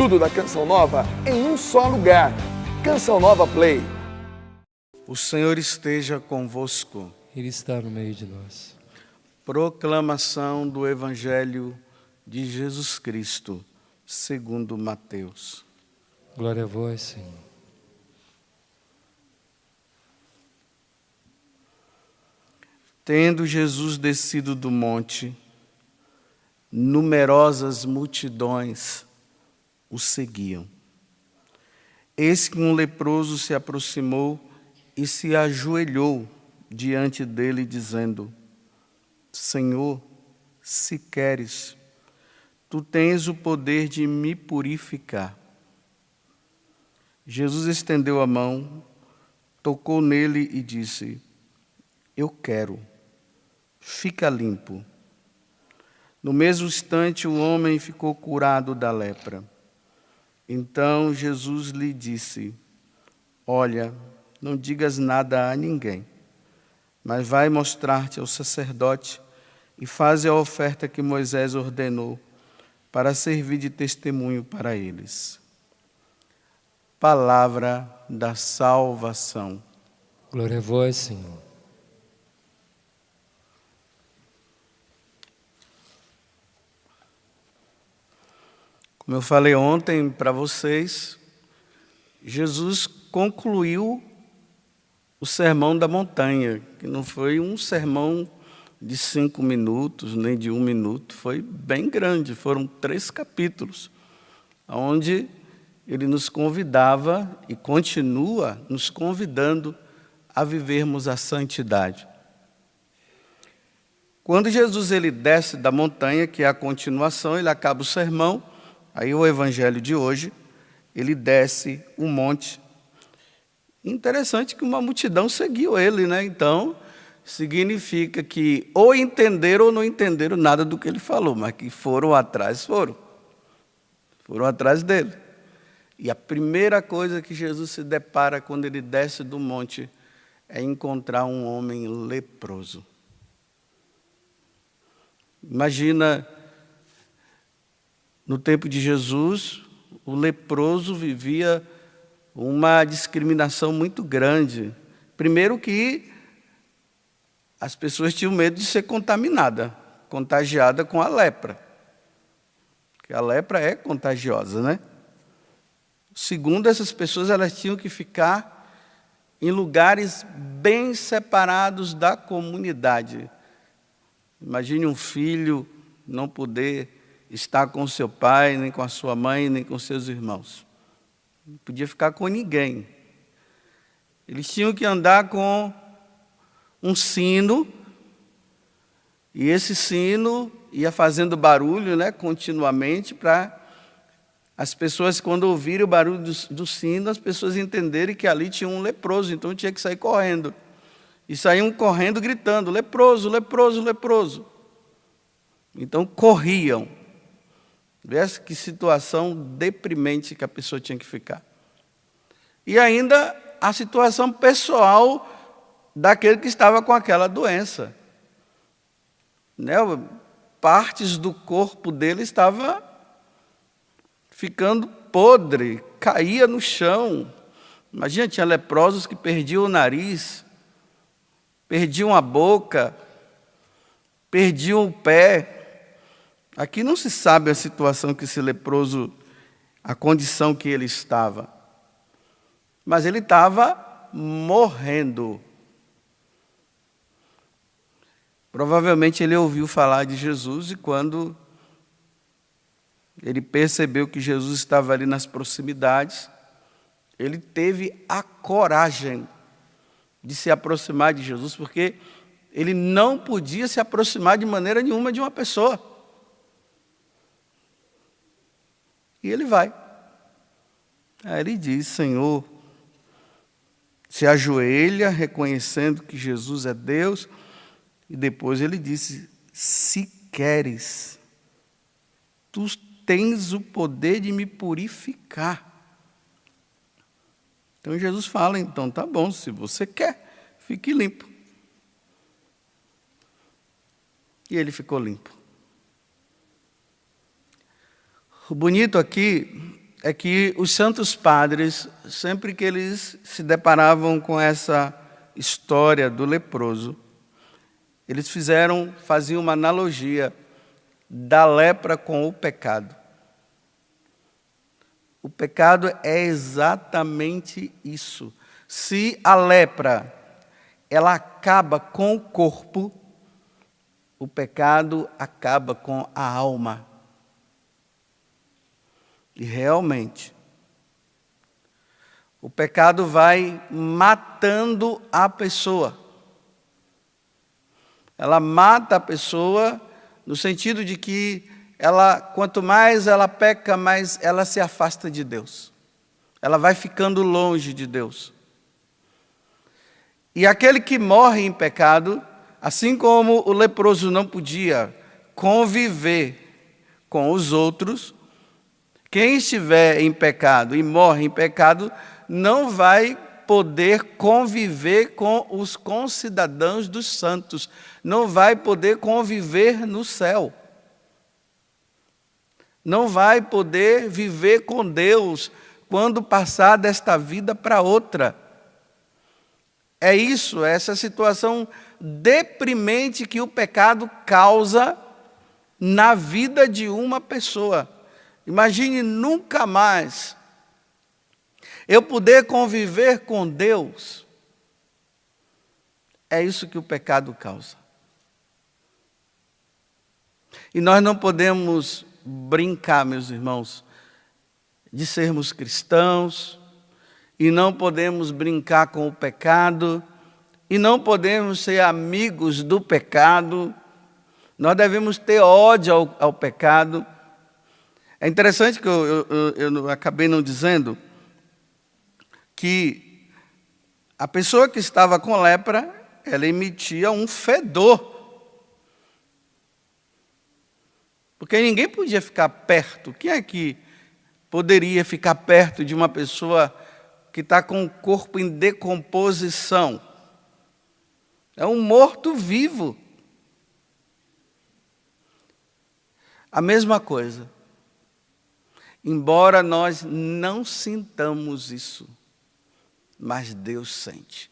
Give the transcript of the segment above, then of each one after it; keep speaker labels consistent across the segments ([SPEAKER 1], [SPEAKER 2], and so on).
[SPEAKER 1] Tudo da Canção Nova em um só lugar. Canção Nova Play.
[SPEAKER 2] O Senhor esteja convosco.
[SPEAKER 3] Ele está no meio de nós.
[SPEAKER 2] Proclamação do Evangelho de Jesus Cristo, segundo Mateus.
[SPEAKER 3] Glória a vós, Senhor.
[SPEAKER 2] Tendo Jesus descido do monte, numerosas multidões o seguiam. Eis que um leproso se aproximou e se ajoelhou diante dele, dizendo: Senhor, se queres, tu tens o poder de me purificar. Jesus estendeu a mão, tocou nele e disse: Eu quero, fica limpo. No mesmo instante, o homem ficou curado da lepra. Então Jesus lhe disse: Olha, não digas nada a ninguém, mas vai mostrar-te ao sacerdote e faze a oferta que Moisés ordenou, para servir de testemunho para eles. Palavra da salvação.
[SPEAKER 3] Glória a vós, Senhor.
[SPEAKER 2] Como eu falei ontem para vocês, Jesus concluiu o Sermão da Montanha, que não foi um sermão de 5 minutos, nem de 1 minuto, foi bem grande, foram 3 capítulos, onde ele nos convidava e continua nos convidando a vivermos a santidade. Quando Jesus ele desce da montanha, que é a continuação, ele acaba o sermão, aí o evangelho de hoje, ele desce um monte. Interessante que uma multidão seguiu ele, né? Então, significa que ou entenderam ou não entenderam nada do que ele falou, mas que foram atrás dele. E a primeira coisa que Jesus se depara quando ele desce do monte é encontrar um homem leproso. Imagina, no tempo de Jesus, o leproso vivia uma discriminação muito grande. Primeiro que as pessoas tinham medo de ser contagiada com a lepra. Porque a lepra é contagiosa, né? Segundo, essas pessoas elas tinham que ficar em lugares bem separados da comunidade. Imagine um filho não poder estar com seu pai, nem com a sua mãe, nem com seus irmãos. Não podia ficar com ninguém. Eles tinham que andar com um sino, e esse sino ia fazendo barulho, né, continuamente, para as pessoas, quando ouvirem o barulho do sino, as pessoas entenderem que ali tinha um leproso, então tinha que sair correndo. E saíam correndo, gritando: leproso, leproso, leproso. Então corriam. Vê que situação deprimente que a pessoa tinha que ficar. E ainda a situação pessoal daquele que estava com aquela doença. Né? Partes do corpo dele estava ficando podre, caía no chão. Imagina, tinha leprosos que perdiam o nariz, perdiam a boca, perdiam o pé. Aqui não se sabe a situação que esse leproso, a condição que ele estava. Mas ele estava morrendo. Provavelmente ele ouviu falar de Jesus e quando ele percebeu que Jesus estava ali nas proximidades, ele teve a coragem de se aproximar de Jesus, porque ele não podia se aproximar de maneira nenhuma de uma pessoa. E ele vai. Aí ele diz: Senhor, se ajoelha, reconhecendo que Jesus é Deus, e depois ele disse: se queres, tu tens o poder de me purificar. Então Jesus fala: então tá bom, se você quer, fique limpo. E ele ficou limpo. O bonito aqui é que os santos padres, sempre que eles se deparavam com essa história do leproso, eles faziam uma analogia da lepra com o pecado. O pecado é exatamente isso. Se a lepra, ela acaba com o corpo, o pecado acaba com a alma. E realmente, o pecado vai matando a pessoa. Ela mata a pessoa no sentido de que quanto mais ela peca, mais ela se afasta de Deus. Ela vai ficando longe de Deus. E aquele que morre em pecado, assim como o leproso não podia conviver com os outros, quem estiver em pecado e morre em pecado, não vai poder conviver com os concidadãos dos santos, não vai poder conviver no céu. Não vai poder viver com Deus quando passar desta vida para outra. É isso, é essa situação deprimente que o pecado causa na vida de uma pessoa. Imagine nunca mais eu poder conviver com Deus. É isso que o pecado causa. E nós não podemos brincar, meus irmãos, de sermos cristãos, e não podemos brincar com o pecado, e não podemos ser amigos do pecado. Nós devemos ter ódio ao pecado. É interessante que eu acabei não dizendo que a pessoa que estava com lepra, ela emitia um fedor. Porque ninguém podia ficar perto. Quem é que poderia ficar perto de uma pessoa que está com o corpo em decomposição? É um morto-vivo. A mesma coisa. Embora nós não sintamos isso, mas Deus sente.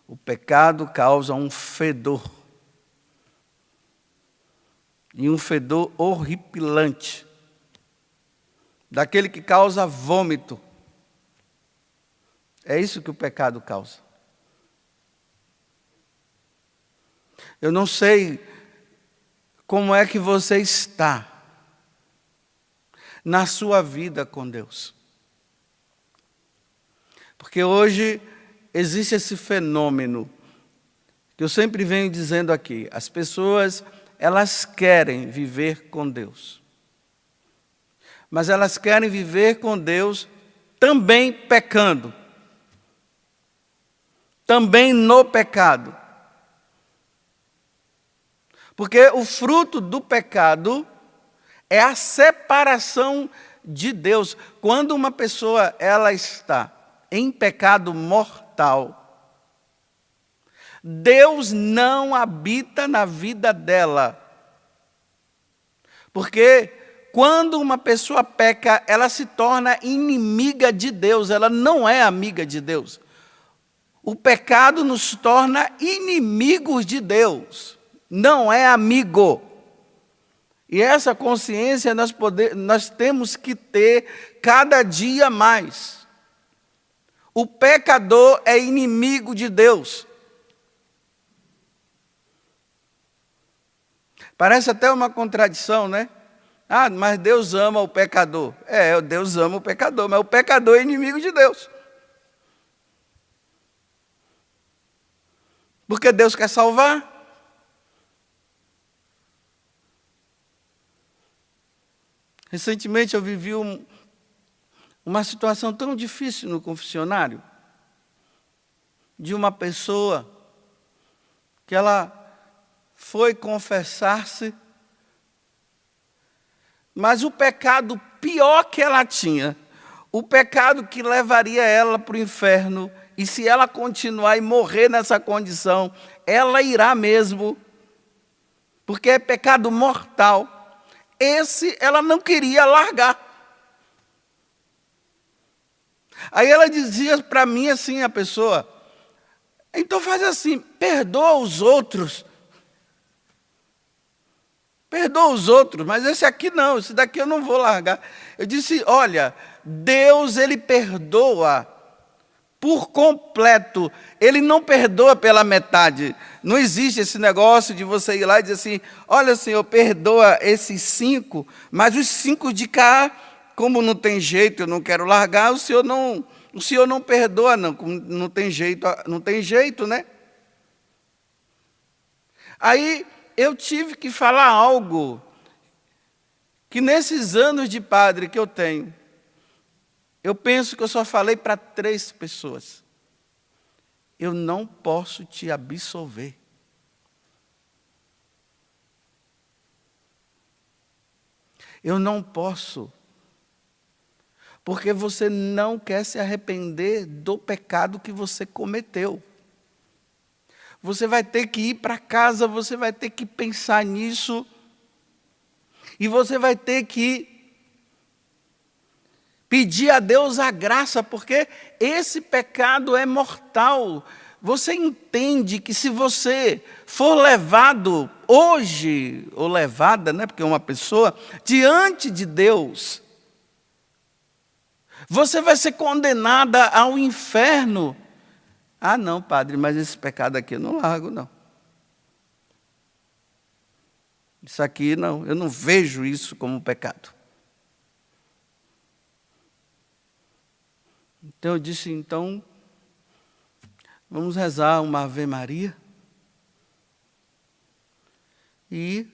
[SPEAKER 2] O pecado causa um fedor. E um fedor horripilante. Daquele que causa vômito. É isso que o pecado causa. Eu não sei como é que você está na sua vida com Deus. Porque hoje existe esse fenômeno que eu sempre venho dizendo aqui. As pessoas, elas querem viver com Deus. Mas elas querem viver com Deus também pecando. Também no pecado. Porque o fruto do pecado é a separação de Deus. Quando uma pessoa ela está em pecado mortal, Deus não habita na vida dela. Porque quando uma pessoa peca, ela se torna inimiga de Deus, ela não é amiga de Deus. O pecado nos torna inimigos de Deus, não é amigo. E essa consciência nós temos que ter cada dia mais. O pecador é inimigo de Deus. Parece até uma contradição, né? Ah, mas Deus ama o pecador. É, Deus ama o pecador, mas o pecador é inimigo de Deus. Porque Deus quer salvar. Recentemente eu vivi uma situação tão difícil no confessionário, de uma pessoa que ela foi confessar-se, mas o pecado pior que ela tinha, o pecado que levaria ela para o inferno, e se ela continuar e morrer nessa condição, ela irá mesmo, porque é pecado mortal. Esse ela não queria largar. Aí ela dizia para mim assim, a pessoa, então faz assim, perdoa os outros. Perdoa os outros, mas esse aqui não, esse daqui eu não vou largar. Eu disse, olha, Deus, Ele perdoa por completo. Ele não perdoa pela metade. Não existe esse negócio de você ir lá e dizer assim, olha, Senhor, perdoa esses 5, mas os 5 de cá, como não tem jeito, eu não quero largar, o Senhor não perdoa, não tem jeito, né? Aí eu tive que falar algo que nesses anos de padre que eu tenho, eu penso que eu só falei para 3 pessoas. Eu não posso te absolver. Eu não posso. Porque você não quer se arrepender do pecado que você cometeu. Você vai ter que ir para casa, você vai ter que pensar nisso. E você vai ter que pedir a Deus a graça, porque esse pecado é mortal. Você entende que se você for levado hoje, ou levada, né, porque é uma pessoa, diante de Deus, você vai ser condenada ao inferno. Ah, não, padre, mas esse pecado aqui eu não largo, não. Isso aqui não, eu não vejo isso como pecado. Então eu disse, então, vamos rezar uma Ave Maria e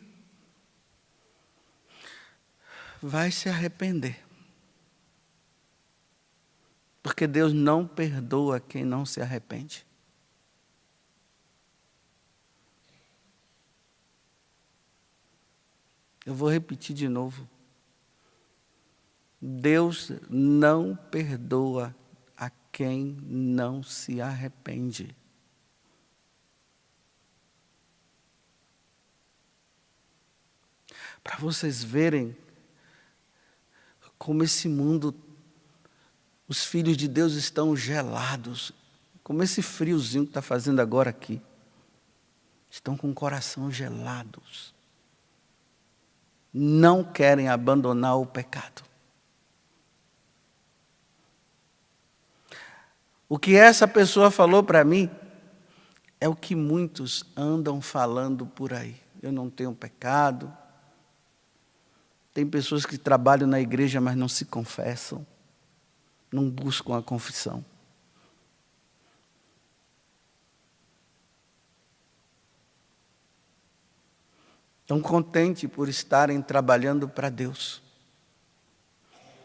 [SPEAKER 2] vai se arrepender. Porque Deus não perdoa quem não se arrepende. Eu vou repetir de novo. Deus não perdoa a quem não se arrepende. Para vocês verem como esse mundo, os filhos de Deus estão gelados, como esse friozinho que está fazendo agora aqui. Estão com o coração gelados. Não querem abandonar o pecado. O que essa pessoa falou para mim é o que muitos andam falando por aí. Eu não tenho pecado. Tem pessoas que trabalham na igreja, mas não se confessam. Não buscam a confissão. Estão contentes por estarem trabalhando para Deus,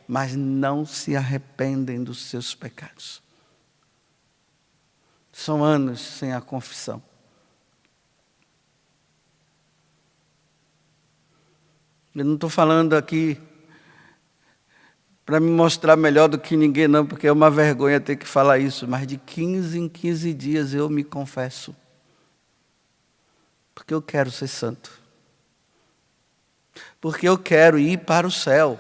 [SPEAKER 2] mas não se arrependem dos seus pecados. São anos sem a confissão. Eu não estou falando aqui para me mostrar melhor do que ninguém, não, porque é uma vergonha ter que falar isso, mas de 15 em 15 dias eu me confesso. Porque eu quero ser santo. Porque eu quero ir para o céu.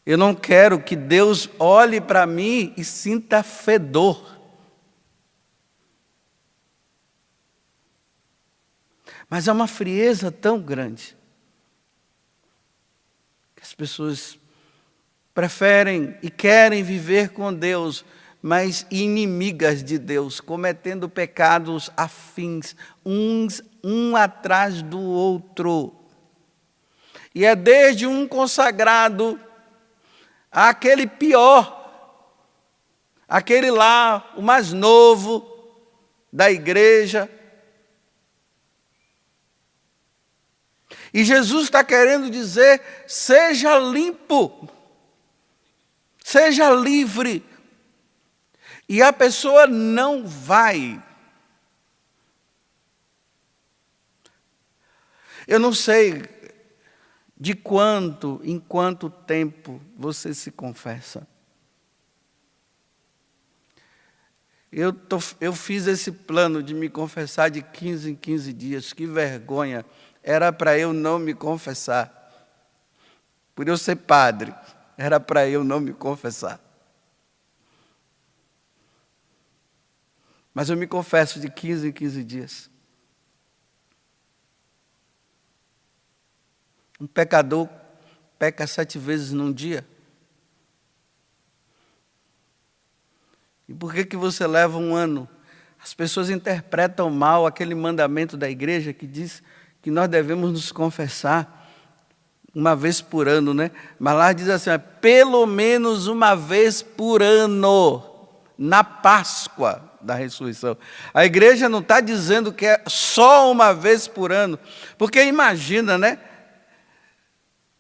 [SPEAKER 2] Eu não quero que Deus olhe para mim e sinta fedor. Mas é uma frieza tão grande que as pessoas preferem e querem viver com Deus, mas inimigas de Deus, cometendo pecados afins, um atrás do outro. E é desde um consagrado àquele pior, aquele lá, o mais novo da igreja. E Jesus está querendo dizer, seja limpo, seja livre. E a pessoa não vai. Eu não sei em quanto tempo você se confessa. Eu fiz esse plano de me confessar de 15 em 15 dias. Que vergonha era para eu não me confessar. Por eu ser padre, era para eu não me confessar. Mas eu me confesso de 15 em 15 dias. Um pecador peca 7 vezes num dia. E por que você leva 1 ano? As pessoas interpretam mal aquele mandamento da igreja que diz que nós devemos nos confessar 1 vez por ano, né? Mas lá diz assim, pelo menos 1 vez por ano, na Páscoa da ressurreição. A igreja não está dizendo que é só 1 vez por ano, porque imagina, né?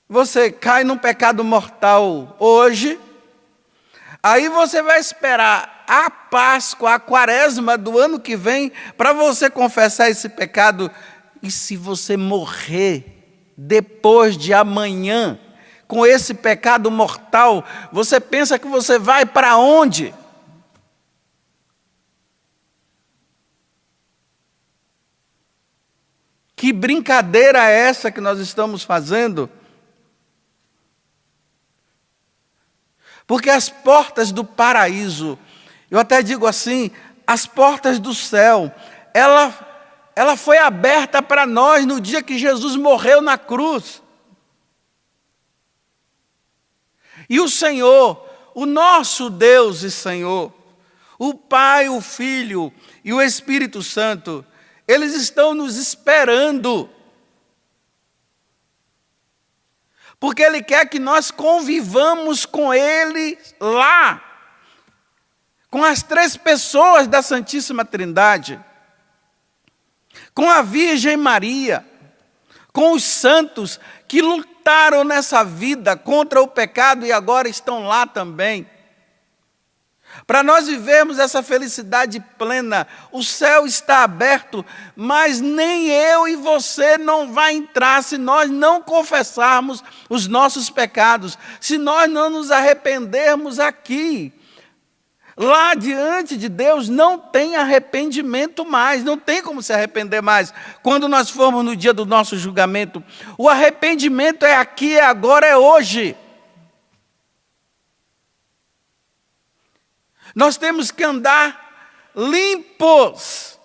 [SPEAKER 2] Você cai num pecado mortal hoje, aí você vai esperar a Páscoa, a Quaresma do ano que vem, para você confessar esse pecado. E se você morrer depois de amanhã, com esse pecado mortal, você pensa que você vai para onde? Que brincadeira é essa que nós estamos fazendo? Porque as portas do paraíso, eu até digo assim, as portas do céu, ela foi aberta para nós no dia que Jesus morreu na cruz. E o Senhor, o nosso Deus e Senhor, o Pai, o Filho e o Espírito Santo, eles estão nos esperando. Porque Ele quer que nós convivamos com Ele lá, com as 3 pessoas da Santíssima Trindade, com a Virgem Maria, com os santos que lutaram nessa vida contra o pecado e agora estão lá também. Para nós vivermos essa felicidade plena, o céu está aberto, mas nem eu e você não vai entrar se nós não confessarmos os nossos pecados, se nós não nos arrependermos aqui. Lá diante de Deus não tem arrependimento mais, não tem como se arrepender mais. Quando nós formos no dia do nosso julgamento, o arrependimento é aqui, é agora, é hoje. Nós temos que andar limpos.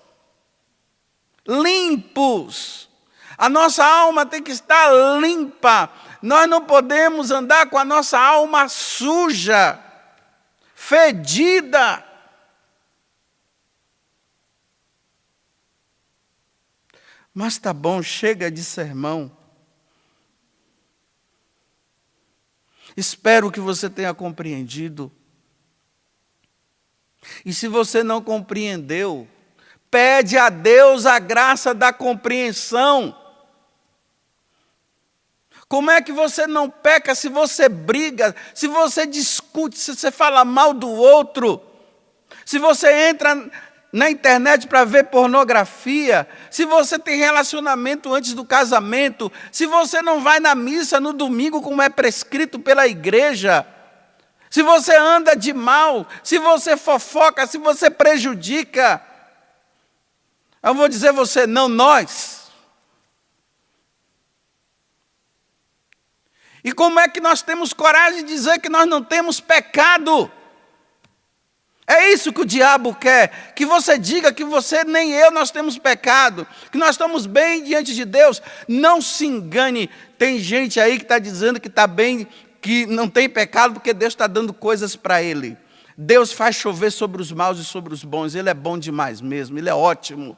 [SPEAKER 2] Limpos. A nossa alma tem que estar limpa. Nós não podemos andar com a nossa alma suja, fedida. Mas tá bom, chega de sermão. Espero que você tenha compreendido. E se você não compreendeu, pede a Deus a graça da compreensão. Como é que você não peca se você briga, se você discute, se você fala mal do outro, se você entra na internet para ver pornografia, se você tem relacionamento antes do casamento, se você não vai na missa no domingo como é prescrito pela igreja, se você anda de mal, se você fofoca, se você prejudica, eu vou dizer você, não nós. E como é que nós temos coragem de dizer que nós não temos pecado? É isso que o diabo quer, que você diga que você nem eu nós temos pecado, que nós estamos bem diante de Deus. Não se engane, tem gente aí que está dizendo que está bem, que não tem pecado porque Deus está dando coisas para ele. Deus faz chover sobre os maus e sobre os bons, Ele é bom demais mesmo, Ele é ótimo.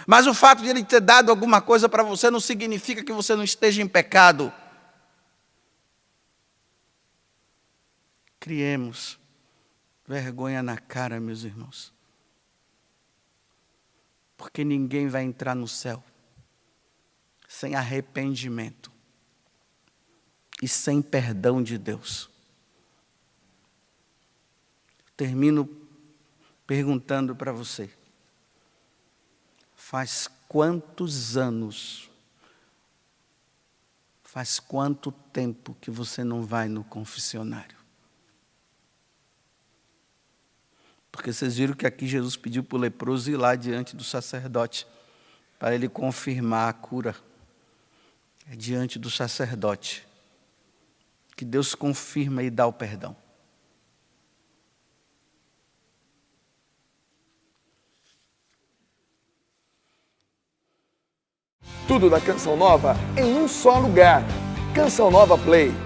[SPEAKER 2] Mas o fato de Ele ter dado alguma coisa para você não significa que você não esteja em pecado. Criemos vergonha na cara, meus irmãos. Porque ninguém vai entrar no céu sem arrependimento e sem perdão de Deus. Termino perguntando para você. Faz quantos anos, faz quanto tempo que você não vai no confessionário? Porque vocês viram que aqui Jesus pediu para o leproso ir lá diante do sacerdote para ele confirmar a cura. É diante do sacerdote que Deus confirma e dá o perdão.
[SPEAKER 1] Tudo da Canção Nova em um só lugar. Canção Nova Play.